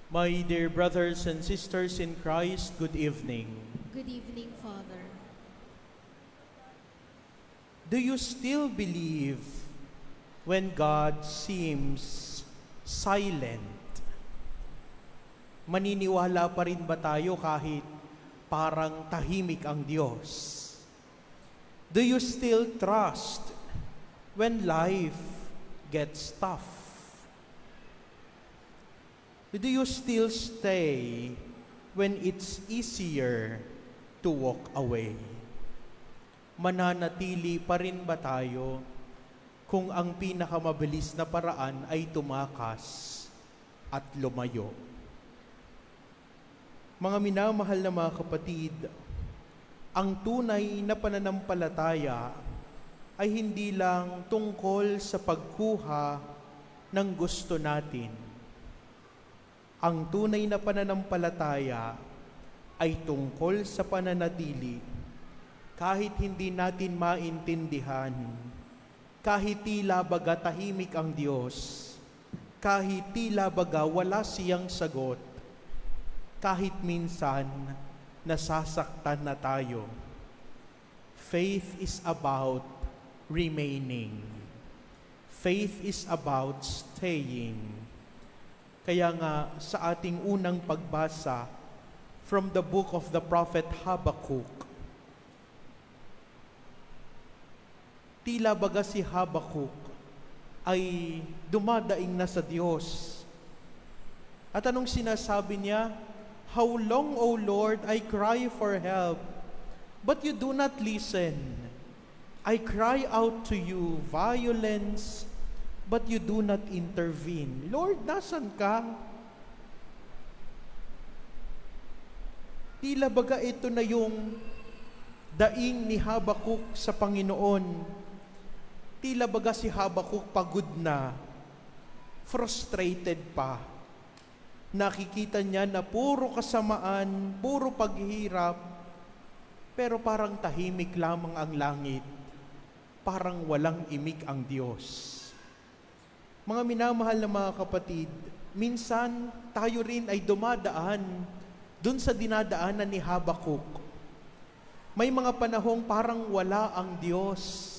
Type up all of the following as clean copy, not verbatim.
My dear brothers and sisters in Christ, good evening. Good evening, Father. Do you still believe when God seems silent? Maniniwala pa rin ba tayo kahit parang tahimik ang Diyos? Do you still trust when life gets tough? Do you still stay when it's easier to walk away? Mananatili pa rin ba tayo kung ang pinakamabilis na paraan ay tumakas at lumayo? Mga minamahal na mga kapatid, ang tunay na pananampalataya ay hindi lang tungkol sa pagkuha ng gusto natin. Ang tunay na pananampalataya ay tungkol sa pananatili kahit hindi natin maintindihan, kahit tila baga tahimik ang Diyos, kahit tila baga wala siyang sagot, kahit minsan nasasaktan na tayo. Faith is about remaining. Faith is about staying. Kaya nga sa ating unang pagbasa from the book of the prophet Habakkuk, tila baga si Habakkuk ay dumadaing na sa Diyos. At anong sinasabi niya? How long, O Lord, I cry for help, but you do not listen. I cry out to you violence, but you do not intervene. Lord, nasan ka? Tila baga ito na yung daing ni Habakkuk sa Panginoon. Tila baga si Habakkuk pagod na, frustrated pa. Nakikita niya na puro kasamaan, puro paghihirap, pero parang tahimik lamang ang langit. Parang walang imik ang Diyos. Mga minamahal na mga kapatid, minsan tayo rin ay dumadaan dun sa dinadaanan ni Habakkuk. May mga panahong parang wala ang Diyos.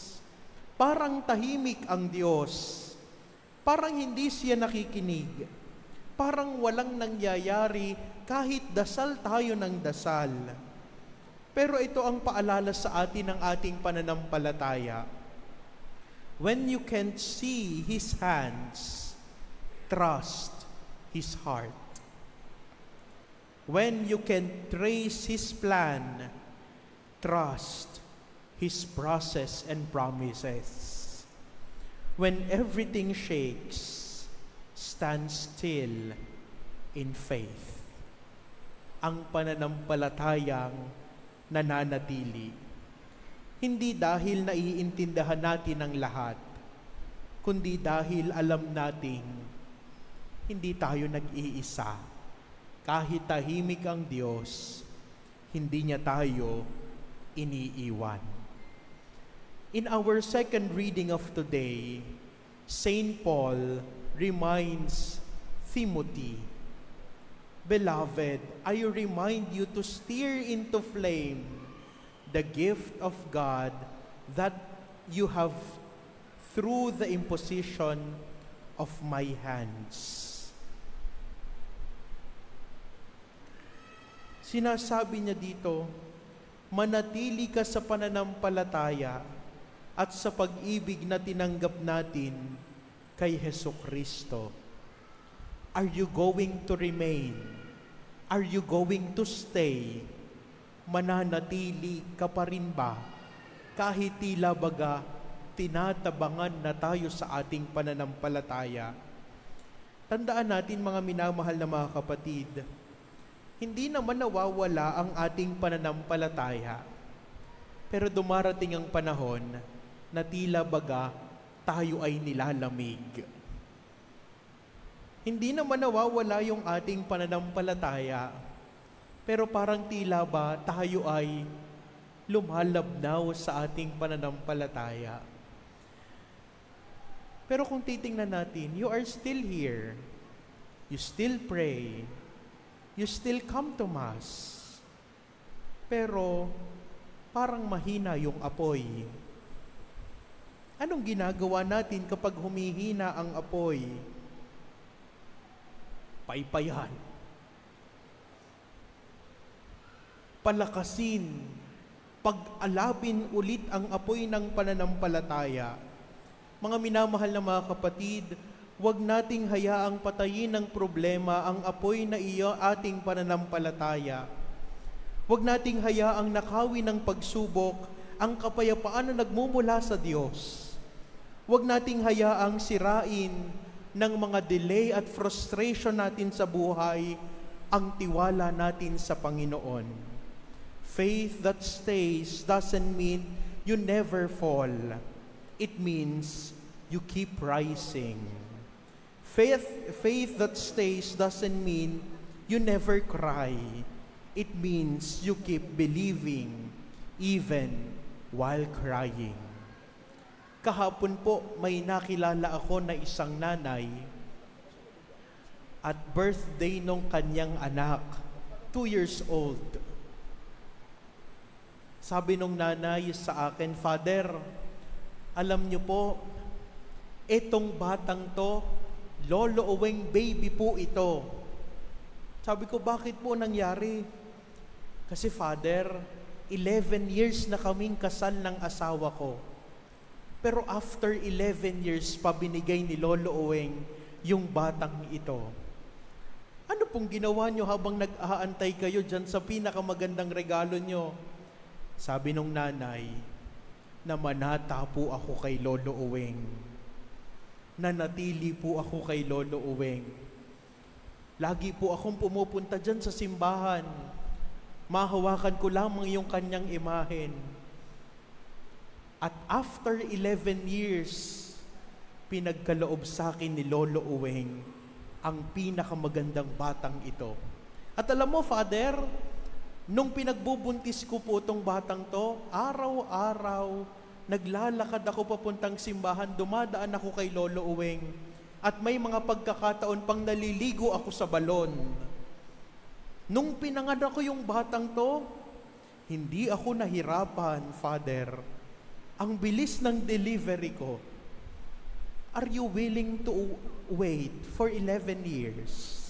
Parang tahimik ang Diyos. Parang hindi siya nakikinig. Parang walang nangyayari kahit dasal tayo ng dasal. Pero ito ang paalala sa atin ng ating pananampalataya. When you can't see His hands, trust His heart. When you can trace His plan, trust His process and promises. When everything shakes, stand still in faith. Ang pananampalatayang nananatili. Hindi dahil naiintindihan natin ang lahat, kundi dahil alam nating hindi tayo nag-iisa. Kahit tahimik ang Diyos, hindi niya tayo iniiwan. In our second reading of today, Saint Paul reminds Timothy, Beloved, I remind you to steer into flame the gift of God that you have through the imposition of my hands. Sinasabi niya dito, manatili ka sa pananampalataya at sa pag-ibig na tinanggap natin kay Hesukristo. Are you going to remain? Are you going to stay? Mananatili ka pa rin ba? Kahit tila baga, tinatabangan na tayo sa ating pananampalataya. Tandaan natin mga minamahal na mga kapatid, hindi naman nawawala ang ating pananampalataya. Pero dumarating ang panahon na tila baga tayo ay nilalamig. Hindi naman nawawala yung ating pananampalataya, pero parang tila ba tayo ay lumalabnaw sa ating pananampalataya. Pero kung titingnan natin, you are still here. You still pray. You still come to Mass. Pero parang mahina yung apoy. Anong ginagawa natin kapag humihina ang apoy? Paypayan. Palakasin. Pag-alabin ulit ang apoy ng pananampalataya. Mga minamahal na mga kapatid, huwag nating hayaang patayin ng problema ang apoy na iyo ating pananampalataya. Huwag nating hayaang nakawin ng pagsubok ang kapayapaan na nagmumula sa Diyos. Huwag nating hayaang sirain ng mga delay at frustration natin sa buhay ang tiwala natin sa Panginoon. Faith that stays doesn't mean you never fall. It means you keep rising. Faith that stays doesn't mean you never cry. It means you keep believing even while crying. Kahapon po may nakilala ako na isang nanay at birthday nung kanyang anak, 2 years old. Sabi nung nanay sa akin, Father, alam niyo po, etong batang to, Lolo Oweng baby po ito. Sabi ko, bakit po nangyari? Kasi Father, 11 years na kaming kasal ng asawa ko. Pero after 11 years, pabinigay ni Lolo Oweng yung batang ito. Ano pong ginawa nyo habang nag-aantay kayo dyan sa pinakamagandang regalo nyo? Sabi nung nanay, namanata po ako kay Lolo Oweng. Nanatili po ako kay Lolo Oweng. Lagi po akong pumupunta dyan sa simbahan. Mahawakan ko lamang yung kanyang imahen. At after 11 years, pinagkaloob sa akin ni Lolo Oweng ang pinakamagandang batang ito. At alam mo, Father, nung pinagbubuntis ko po itong batang to, araw-araw, naglalakad ako papuntang simbahan, dumadaan ako kay Lolo Oweng, at may mga pagkakataon pang naliligo ako sa balon. Nung pinanganak ko yung batang to, hindi ako nahirapan, Father. Ang bilis ng delivery ko. Are you willing to wait for 11 years?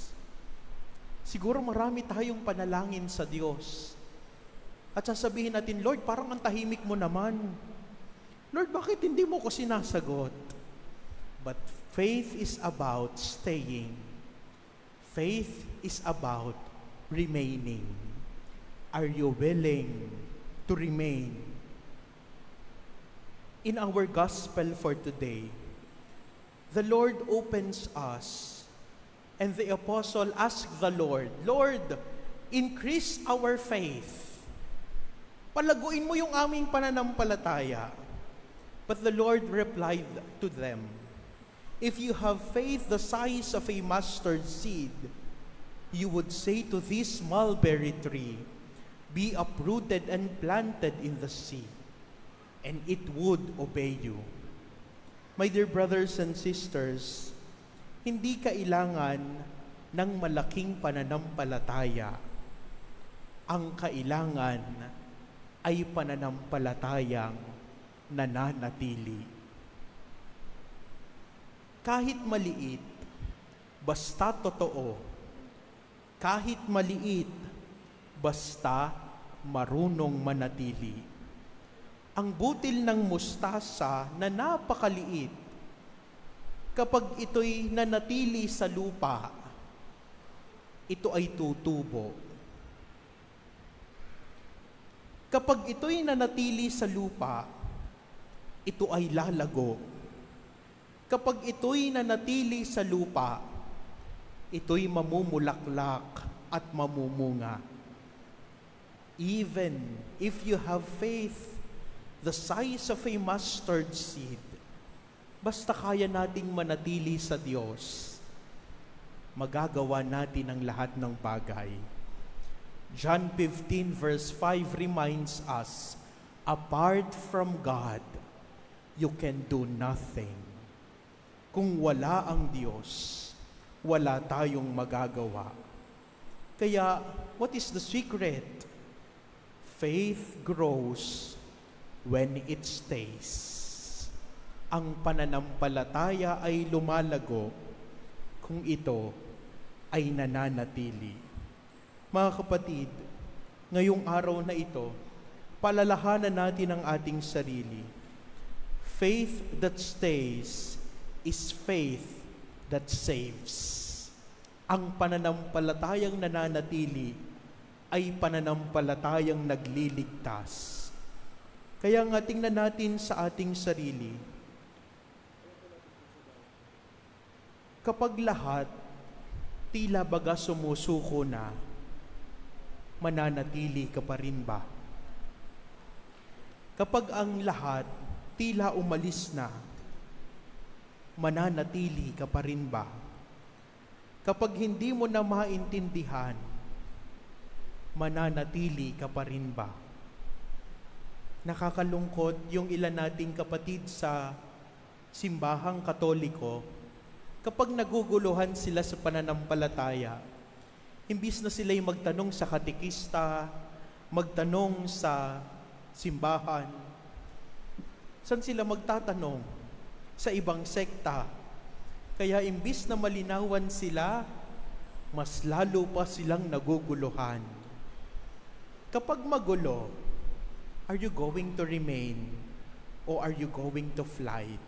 Siguro marami tayong panalangin sa Diyos. At sasabihin natin, Lord, parang ang tahimik mo naman. Lord, bakit hindi mo ko sinasagot? But faith is about staying. Faith is about remaining. Are you willing to remain? In our gospel for today, the Lord opens us, and the apostle asked the Lord, Lord, increase our faith. Palaguin mo yung aming pananampalataya. But the Lord replied to them, if you have faith the size of a mustard seed, you would say to this mulberry tree, be uprooted and planted in the sea, and it would obey you. My dear brothers and sisters, hindi kailangan ng malaking pananampalataya. Ang kailangan ay pananampalatayang nananatili. Kahit maliit, basta totoo. Kahit maliit, basta marunong manatili. Ang butil ng mustasa na napakaliit, kapag ito'y nanatili sa lupa, ito ay tutubo. Kapag ito'y nanatili sa lupa, ito ay lalago. Kapag ito'y nanatili sa lupa, ito'y mamumulaklak at mamumunga. Even if you have faith the size of a mustard seed, basta kaya nating manatili sa Diyos, magagawa natin ang lahat ng bagay. John 15 verse 5 reminds us, apart from God, you can do nothing. Kung wala ang Diyos, wala tayong magagawa. Kaya, what is the secret? Faith grows when it stays. Ang pananampalataya ay lumalago kung ito ay nananatili. Mga kapatid, ngayong araw na ito, palalahanan natin ang ating sarili. Faith that stays is faith that saves. Ang pananampalatayang nananatili ay pananampalatayang nagliligtas. Kaya nga tingnan natin sa ating sarili. Kapag lahat tila baga sumusuko na, mananatili ka pa rin ba? Kapag ang lahat tila umalis na, mananatili ka pa rin ba? Kapag hindi mo na maintindihan, mananatili ka pa rin ba? Nakakalungkot yung ilan nating kapatid sa simbahang Katoliko, kapag naguguluhan sila sa pananampalataya, imbis na sila'y magtanong sa katekista, magtanong sa simbahan, saan sila magtatanong? Sa ibang sekta. Kaya imbis na malinawan sila, mas lalo pa silang naguguluhan. Kapag magulo, are you going to remain or are you going to flight?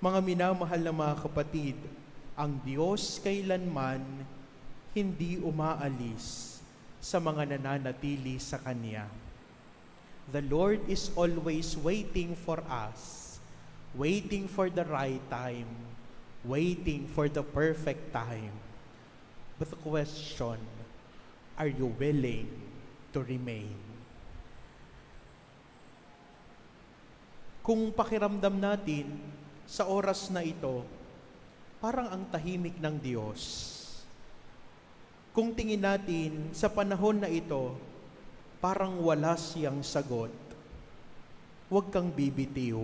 Mga minamahal na mga kapatid, ang Diyos kailanman hindi umaalis sa mga nananatili sa Kanya. The Lord is always waiting for us, waiting for the right time, waiting for the perfect time. But the question, are you willing to remain? Kung pakiramdam natin sa oras na ito, parang ang tahimik ng Diyos. Kung tingin natin sa panahon na ito, parang wala siyang sagot. Huwag kang bibitiw.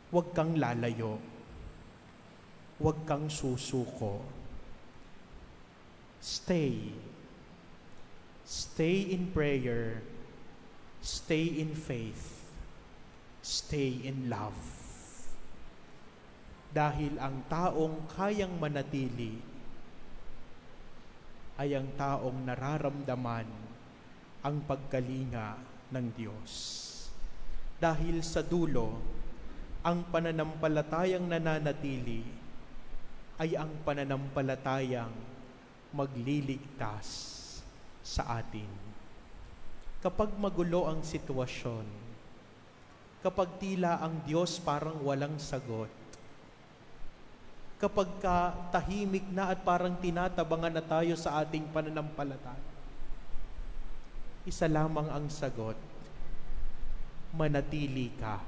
Huwag kang lalayo. Huwag kang susuko. Stay. Stay in prayer. Stay in faith. Stay in love. Dahil ang taong kayang manatili ay ang taong nararamdaman ang pagkalinga ng Diyos. Dahil sa dulo, ang pananampalatayang nananatili ay ang pananampalatayang magliligtas sa atin. Kapag magulo ang sitwasyon, kapag tila ang Diyos parang walang sagot, kapag tahimik na at parang tinatabangan na tayo sa ating pananampalataya, isa lamang ang sagot, manatili ka.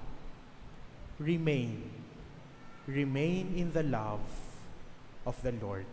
Remain in the love of the Lord.